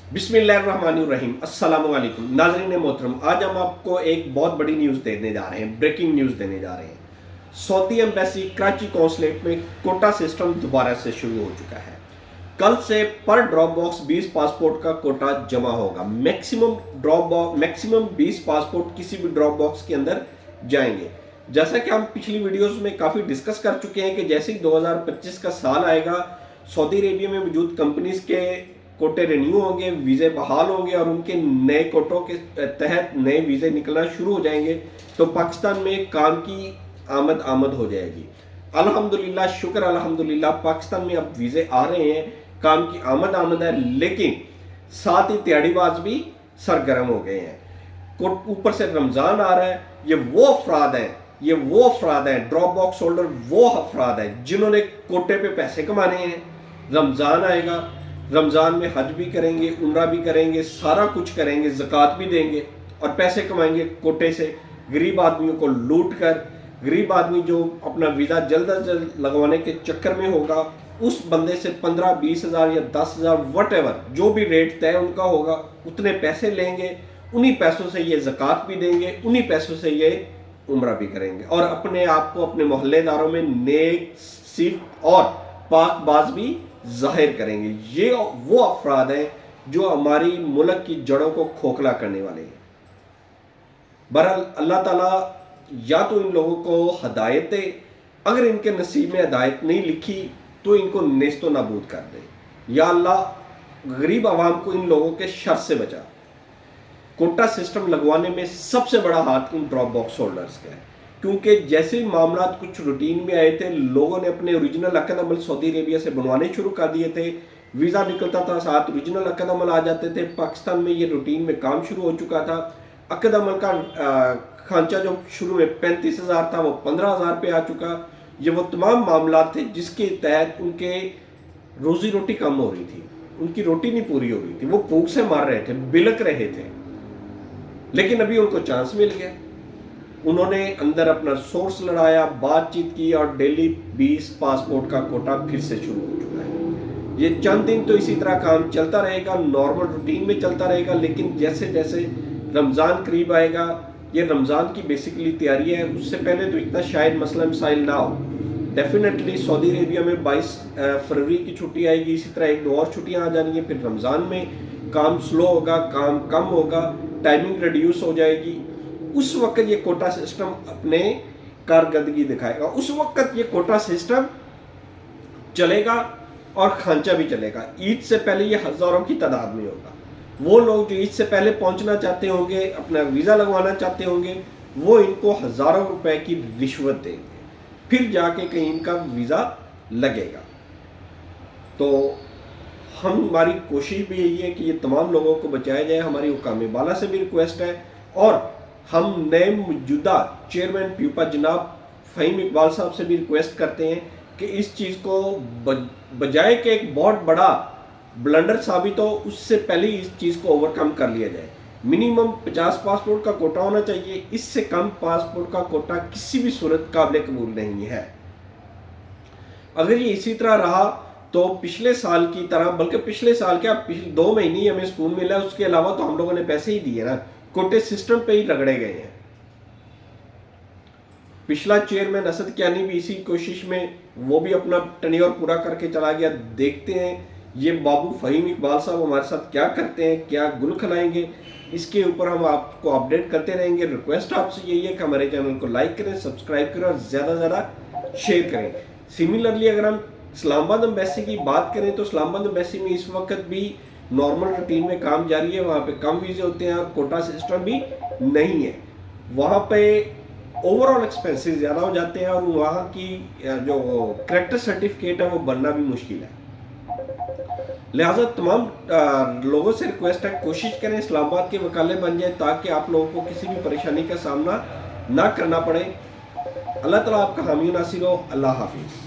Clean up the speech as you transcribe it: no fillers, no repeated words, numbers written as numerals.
बिस्मिल्लाहिर्रहमानिर्रहीम। अस्सलाम वालेकुम नाज़रीन मोहतरम, आज हम आपको एक बहुत बड़ी न्यूज़ देने जा रहे हैं, ब्रेकिंग न्यूज़ देने जा रहे हैं। सऊदी एम्बेसी कराची कौंसलेट में कोटा सिस्टम दोबारा से शुरू हो चुका है। कल से पर ड्रॉप बॉक्स 20 पासपोर्ट का कोटा जमा होगा। मैक्सिमम 20 पासपोर्ट किसी भी ड्रॉप बॉक्स के अंदर जाएंगे। जैसा कि हम पिछली वीडियोस में काफ़ी डिस्कस कर चुके हैं कि जैसे ही 2025 का साल आएगा, सऊदी अरेबिया में मौजूद कंपनीज के कोटे रिन्यू होंगे, वीज़े बहाल होंगे और उनके नए कोटों के तहत नए वीज़े निकलना शुरू हो जाएंगे, तो पाकिस्तान में काम की आमद हो जाएगी। अल्हम्दुलिल्लाह, शुक्र अल्हम्दुलिल्लाह, पाकिस्तान में अब वीज़े आ रहे हैं, काम की आमद है, लेकिन साथ ही दिहाड़ीबाज भी सरगर्म हो गए हैं। ऊपर से रमज़ान आ रहा है। ये वो अफराद हैं, ड्रॉप बॉक्स होल्डर वो अफराद हैं जिन्होंने कोटे पे पैसे कमाने हैं। रमज़ान आएगा, रमज़ान में हज भी करेंगे, उम्रा भी करेंगे, सारा कुछ करेंगे, ज़कात भी देंगे और पैसे कमाएंगे कोटे से। गरीब आदमियों को लूट कर, गरीब आदमी जो अपना वीज़ा जल्द अज जल्द लगवाने के चक्कर में होगा, उस बंदे से 15-20 हज़ार या 10 हज़ार वट जो भी रेट तय उनका होगा, उतने पैसे लेंगे। उन्हीं पैसों से ये ज़कात भी देंगे, उन्हीं पैसों से ये उम्रा भी करेंगे और अपने आप को अपने मोहल्लेदारों में नेक, सिर्फ और पाकबाज भी जाहिर करेंगे। ये वो अफराद हैं जो हमारी मुल्क की जड़ों को खोखला करने वाले हैं। बहरहाल अल्लाह ताला या तो इन लोगों को हदायत दे, अगर इनके नसीब में हदायत नहीं लिखी तो इनको नेस्तो नाबूद कर दे। या अल्लाह गरीब आवाम को इन लोगों के शर से बचा। कोटा सिस्टम लगवाने में सबसे बड़ा हाथ इन ड्रॉप बॉक्स होल्डर्स का है, क्योंकि जैसे ही मामला कुछ रूटीन में आए थे, लोगों ने अपने ओरिजिनल अक़द अमल सऊदी अरेबिया से बनवाने शुरू कर दिए थे। वीज़ा निकलता था, साथ ओरिजिनल अक़द अमल आ जाते थे। पाकिस्तान में ये रूटीन में काम शुरू हो चुका था। अक़द अमल का खांचा जो शुरू में 35 हज़ार था, वो 15 हज़ार पे आ चुका। ये वो तमाम मामला थे जिसके तहत उनके रोज़ी रोटी कम हो रही थी, उनकी रोटी नहीं पूरी हो रही थी, वो भूख से मार रहे थे, बिलक रहे थे। लेकिन अभी उनको चांस मिल गया। उन्होंने अंदर अपना सोर्स लड़ाया, बातचीत की और डेली 20 पासपोर्ट का कोटा फिर से शुरू हो चुका है। ये चंद दिन तो इसी तरह काम चलता रहेगा, नॉर्मल रूटीन में चलता रहेगा, लेकिन जैसे जैसे रमज़ान करीब आएगा, ये रमज़ान की बेसिकली तैयारी है, उससे पहले तो इतना शायद मसला मसाइल ना हो। डेफिनेटली सऊदी अरेबिया में 22 फरवरी की छुट्टी आएगी, इसी तरह 1-2 और छुट्टियाँ आ जानी है। फिर रमज़ान में काम स्लो होगा, काम कम होगा, टाइमिंग रिड्यूस हो जाएगी। उस वक्त ये कोटा सिस्टम अपने कारकर्दगी दिखाएगा। उस वक्त ये कोटा सिस्टम चलेगा और खांचा भी चलेगा। ईद से पहले ये हज़ारों की तादाद में होगा। वो लोग जो ईद से पहले पहुंचना चाहते होंगे, अपना वीज़ा लगवाना चाहते होंगे, वो इनको हज़ारों रुपए की रिश्वत देंगे, फिर जाके कहीं इनका वीज़ा लगेगा। तो हमारी कोशिश भी यही है कि ये तमाम लोगों को बचाया जाए। हमारी हुकाम बाला से भी रिक्वेस्ट है और हम नए मौजूदा चेयरमैन प्यूपा जनाब फ़हीम इकबाल साहब से भी रिक्वेस्ट करते हैं कि इस चीज़ को बजाय कि एक बहुत बड़ा ब्लंडर साबित हो, उससे पहले इस चीज़ को ओवरकम कर लिया जाए। मिनिमम 50 पासपोर्ट का कोटा होना चाहिए। इससे कम पासपोर्ट का कोटा किसी भी सूरत काबिल कबूल नहीं है। अगर ये इसी तरह रहा तो पिछले साल की तरह, बल्कि पिछले साल क्या, पिछले 2 महीने ही हमें सुकून मिला, उसके अलावा तो हम लोगों ने पैसे ही दिए ना, कोटे सिस्टम पे ही रगड़े गए हैं। पिछला चेयरमैन असद कियानी भी इसी कोशिश में, वो भी अपना टेन्योर पूरा करके चला गया। देखते हैं ये बाबू फ़हीम इकबाल साहब हमारे साथ क्या करते हैं, क्या गुल खिलाएंगे। इसके ऊपर हम आपको अपडेट करते रहेंगे। रिक्वेस्ट आपसे यही है कि हमारे चैनल को लाइक करें, सब्सक्राइब करें और ज़्यादा से ज़्यादा शेयर करें। सिमिलरली अगर हम इस्लामाबाद एम्बेसी की बात करें तो इस्लामाबाद एम्बेसी में इस वक्त भी नॉर्मल रूटीन में काम जारी है। वहाँ पे कम वीज़े होते हैं और कोटा सिस्टम भी नहीं है। वहाँ पे ओवरऑल एक्सपेंसेस ज़्यादा हो जाते हैं और वहाँ की जो करेक्टर सर्टिफिकेट है वो बनना भी मुश्किल है। लिहाजा तमाम लोगों से रिक्वेस्ट है, कोशिश करें इस्लामाबाद के वकाले बन जाए ताकि आप लोगों को किसी भी परेशानी का सामना ना करना पड़े। अल्लाह ताला आपका हामी नासिर हो। अल्लाह हाफिज़।